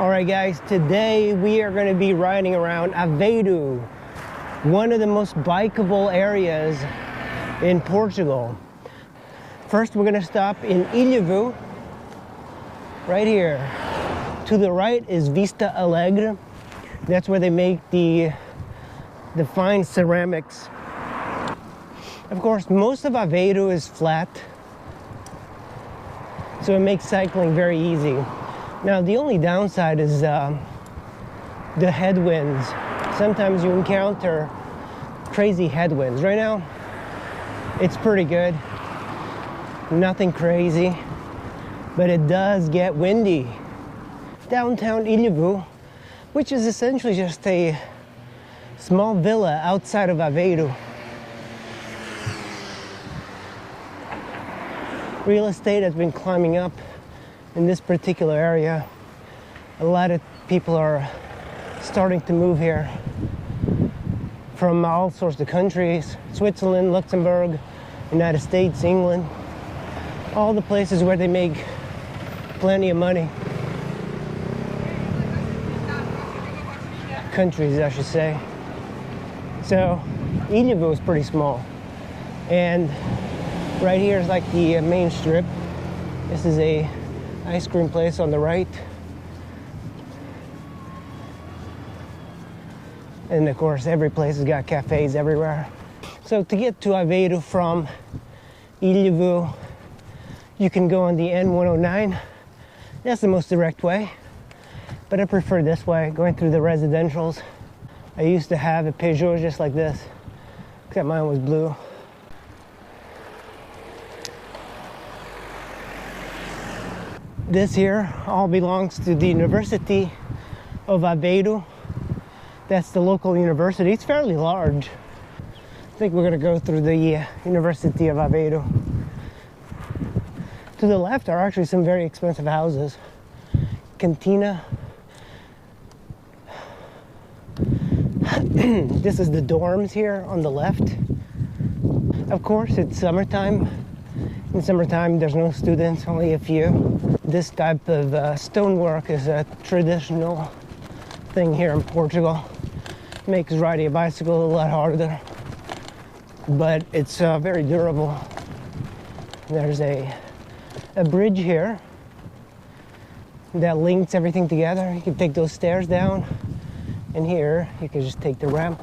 Alright guys, today we are going to be riding around Aveiro, one of the most bikeable areas in Portugal. First we're going to stop in Aveiro, right here. To the right is Vista Alegre. That's where they make the fine ceramics. Of course, most of Aveiro is flat, so it makes cycling very easy. Now, the only downside is the headwinds. Sometimes you encounter crazy headwinds. Right now, it's pretty good. Nothing crazy, but it does get windy. Downtown Aveiro, which is essentially just a small villa outside of Aveiro. Real estate has been climbing up in this particular area. A lot of people are starting to move here from all sorts of countries: Switzerland, Luxembourg, United States, England, all the places where they make plenty of money. Countries, I should say. So Aveiro is pretty small, and right here is like the main strip. This is a ice cream place on the right, and of course every place has got cafes everywhere. So to get to Aveiro from Aveiro, you can go on the N109. That's the most direct way, but I prefer this way, going through the residentials. I used to have a Peugeot just like this, except mine was blue. This here all belongs to the University of Aveiro. That's the local university. It's fairly large. I think we're going to go through the University of Aveiro. To the left are actually some very expensive houses. Cantina. This is the dorms here on the left. Of course, it's summertime. In summertime, there's no students, only a few. This type of stonework is a traditional thing here in Portugal. Makes riding a bicycle a lot harder, but it's very durable. There's a bridge here that links everything together. You can take those stairs down, and here you can just take the ramp.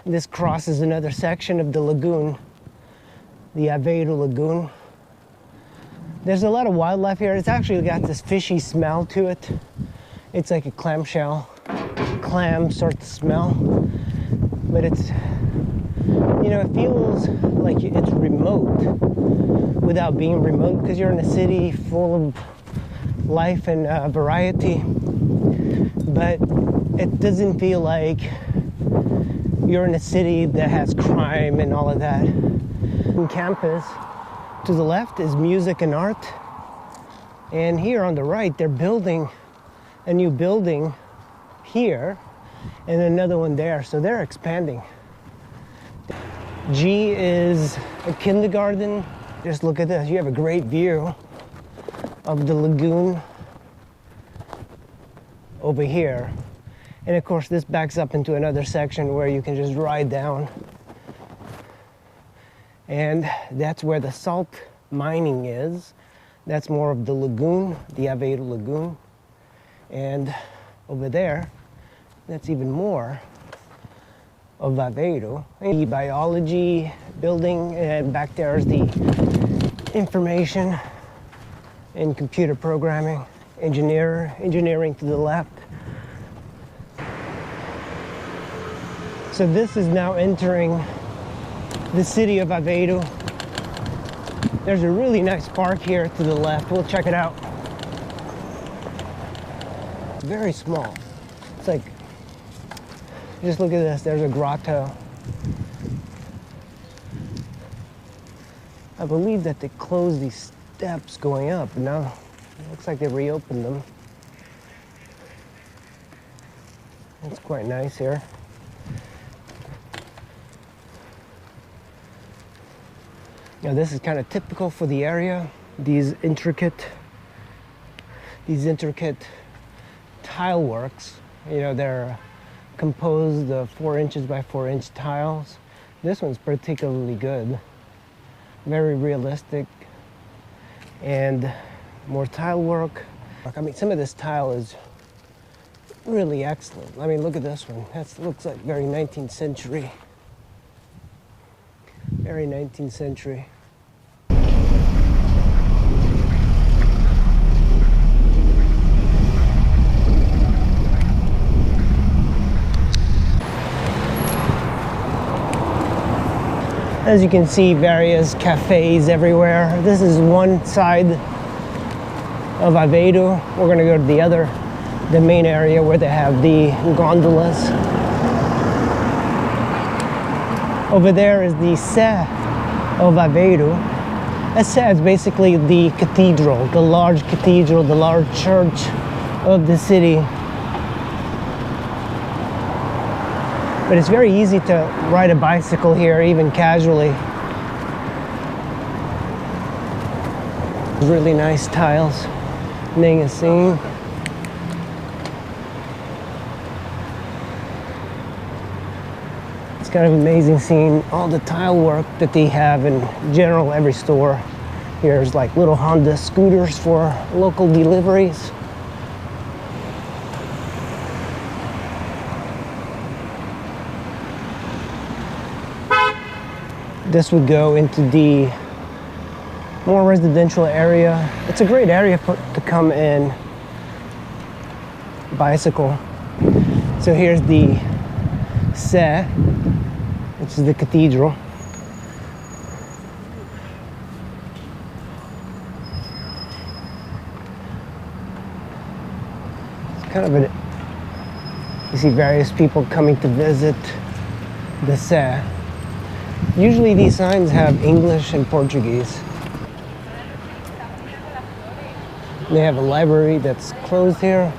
This crosses another section of the lagoon, the Aveiro Lagoon. There's a lot of wildlife here. It's actually got this fishy smell to it. It's like a clamshell, clam sort of smell. But it's, you know, it feels like it's remote without being remote, because you're in a city full of life and variety. But it doesn't feel like you're in a city that has crime and all of that. On campus, to the left is music and art, and here on the right they're building a new building here and another one there, so they're expanding. G is a kindergarten. Just look at this, you have a great view of the lagoon over here, and of course this backs up into another section where you can just ride down. And that's where the salt mining is. That's more of the lagoon, the Aveiro Lagoon. And over there, that's even more of Aveiro. The biology building, and back there is the information and computer programming, engineering to the left. So this is now entering the city of Aveiro. There's a really nice park here to the left. We'll check it out. It's very small. It's like, just look at this. There's a grotto. I believe that they closed these steps going up. Now it looks like they reopened them. It's quite nice here. Now this is kind of typical for the area. These intricate these intricate tile works. You know, they're composed of 4 inches by 4 inch tiles. This one's particularly good, very realistic, and more tile work. I mean, some of this tile is really excellent. I mean, look at this one. That looks like very 19th century. Very 19th century. As you can see, various cafes everywhere. This is one side of Aveiro. We're gonna go to the main area where they have the gondolas. Over there is the Sé of Aveiro. A Sé is basically the cathedral, the large church of the city. But it's very easy to ride a bicycle here, even casually. Really nice tiles. Scene. It's kind of amazing seeing all the tile work that they have in general every store. Here's like little Honda scooters for local deliveries. This would go into the more residential area. It's a great area to come and bicycle. So here's the Sé, which is the cathedral. It's kind of you see various people coming to visit the Sé. Usually these signs have English and Portuguese. They have a library that's closed here.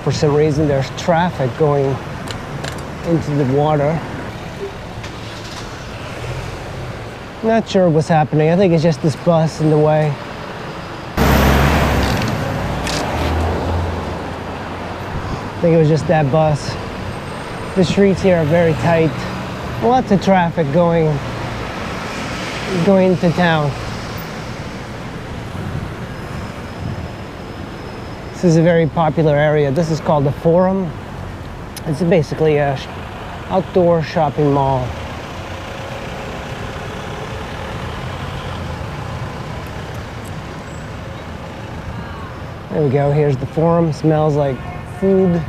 For some reason there's traffic going into the water. Not sure what's happening. I think it's just this bus in the way. I think it was just that bus. The streets here are very tight. Lots of traffic going into town. This is a very popular area. This is called the Forum. It's basically a outdoor shopping mall. There we go. Here's the Forum. Smells like food.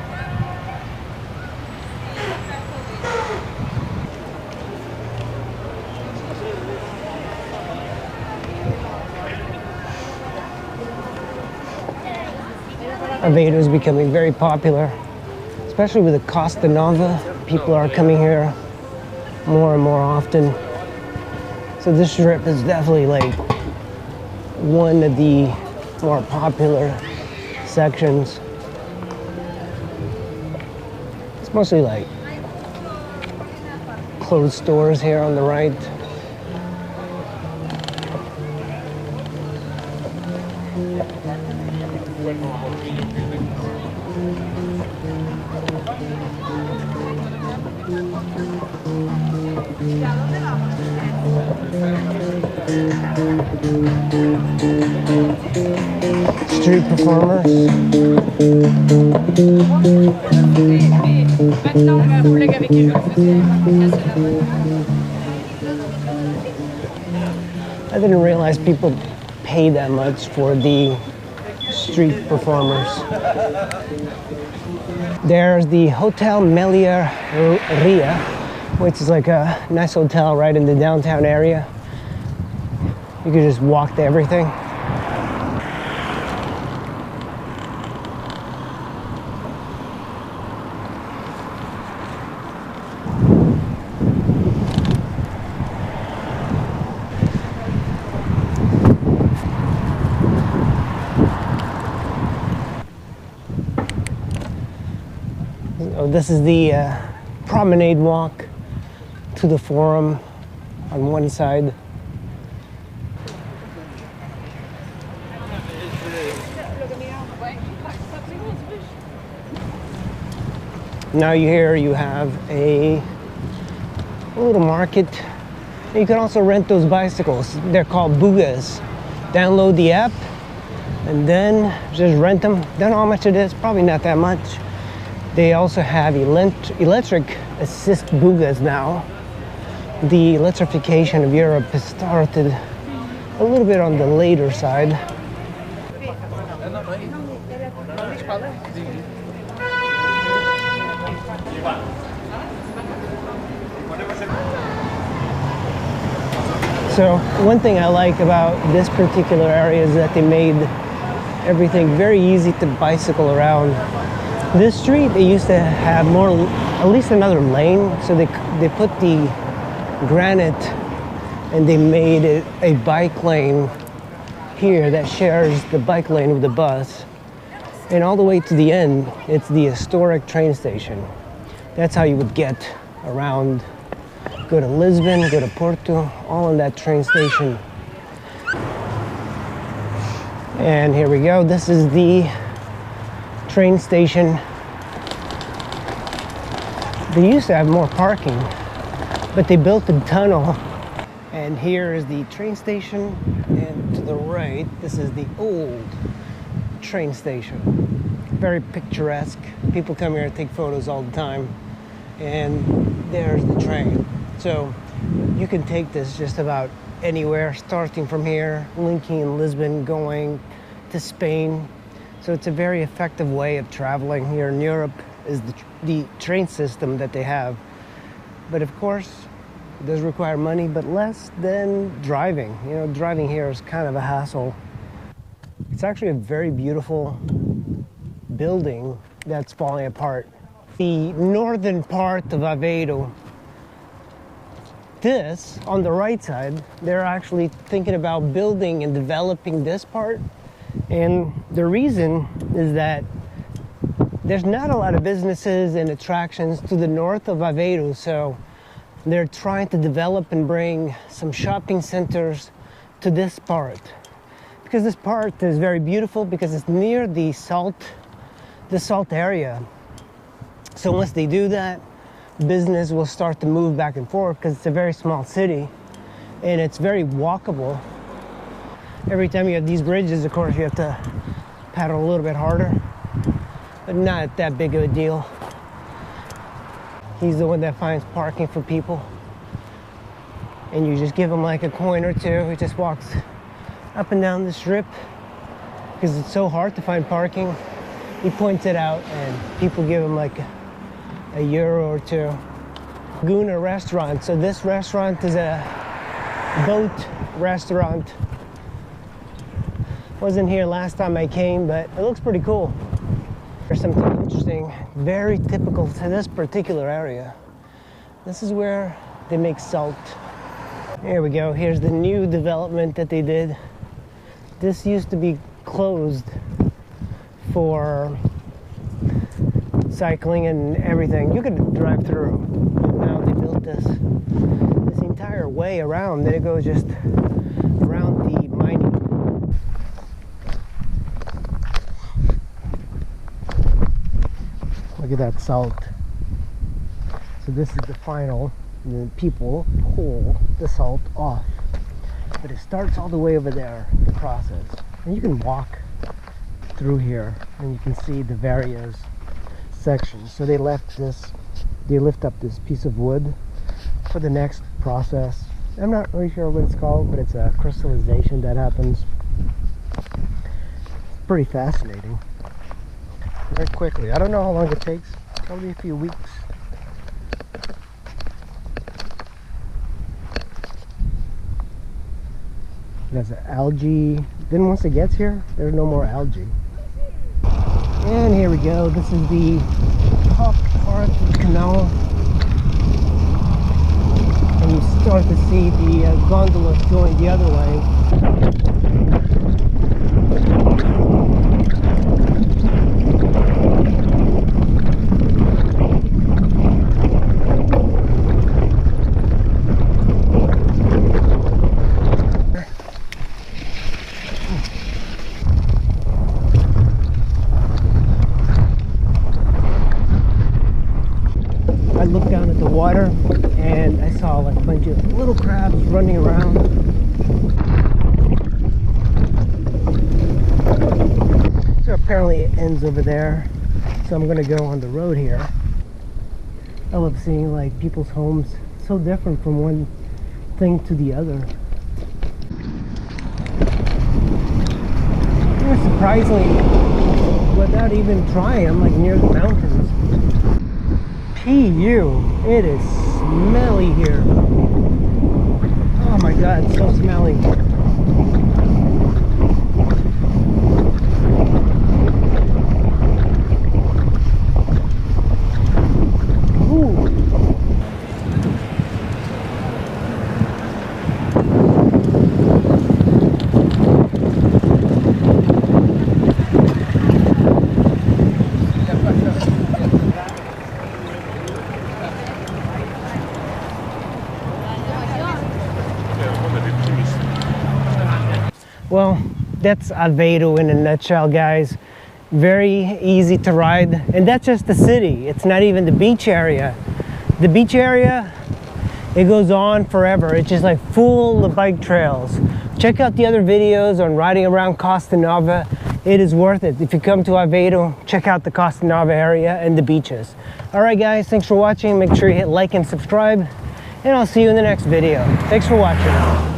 Aveiro is becoming very popular, especially with the Costa Nova. People are coming here more and more often. So this strip is definitely like one of the more popular sections. It's mostly like clothes stores here on the right. Street performers. I didn't realize people pay that much for the street performers. There's the Hotel Melia Ria, which is like a nice hotel right in the downtown area. You can just walk to everything. This is the promenade walk to the Forum on one side. Now here you have a little market. You can also rent those bicycles. They're called bugas. Download the app and then just rent them. Don't know how much it is, probably not that much. They also have electric assist bugas now. The electrification of Europe has started a little bit on the later side. So one thing I like about this particular area is that they made everything very easy to bicycle around. This street, they used to have at least another lane, so they put the granite and they made it a bike lane here that shares the bike lane with the bus. And all the way to the end, it's the historic train station. That's how you would get around. Go to Lisbon, go to Porto, all in that train station. And here we go. This is the train station. They used to have more parking, but they built a tunnel. And here is the train station. And to the right, this is the old train station. Very picturesque. People come here and take photos all the time. And there's the train. So you can take this just about anywhere, starting from here, linking in Lisbon, going to Spain. So it's a very effective way of traveling here in Europe, is the train system that they have. But of course, it does require money, but less than driving. You know, driving here is kind of a hassle. It's actually a very beautiful building that's falling apart. The northern part of Aveiro, this, on the right side, they're actually thinking about building and developing this part. And the reason is that there's not a lot of businesses and attractions to the north of Aveiro, so they're trying to develop and bring some shopping centers to this part. Because this part is very beautiful because it's near the salt area. So once they do that, business will start to move back and forth because it's a very small city and it's very walkable. Every time you have these bridges, of course, you have to paddle a little bit harder, but not that big of a deal. He's the one that finds parking for people, and you just give him like a coin or two. He just walks up and down the strip because it's so hard to find parking. He points it out and people give him like a euro or two. Guna restaurant. So this restaurant is a boat restaurant. Wasn't here last time I came, but it looks pretty cool. There's something interesting, very typical to this particular area. This is where they make salt. Here we go. Here's the new development that they did. This used to be closed for cycling and everything. You could drive through. Now they built this entire way around, then it goes just around the mining. Look at that salt. So this is the final, and then people pull the salt off. But it starts all the way over there, the process. And you can walk through here and you can see the various sections. So they lift up this piece of wood for the next process. I'm not really sure what it's called, but it's a crystallization that happens. It's pretty fascinating. Very quickly. I don't know how long it takes. Probably a few weeks. There's algae. Then once it gets here, there's no more algae. And here we go. This is the top part of the canal. And you start to see the gondolas going the other way. around. So apparently it ends over there. So I'm gonna go on the road here. I love seeing like people's homes, so different from one thing to the other. Surprisingly, without even trying, I'm like near the mountains. PU, it is smelly here. Oh my god, it's so smelly. Well, that's Aveiro in a nutshell, guys. Very easy to ride, and that's just the city. It's not even the beach area. The beach area, it goes on forever. It's just like full of bike trails. Check out the other videos on riding around Costa Nova. It is worth it. If you come to Aveiro, check out the Costa Nova area and the beaches. All right, guys, thanks for watching. Make sure you hit like and subscribe, and I'll see you in the next video. Thanks for watching.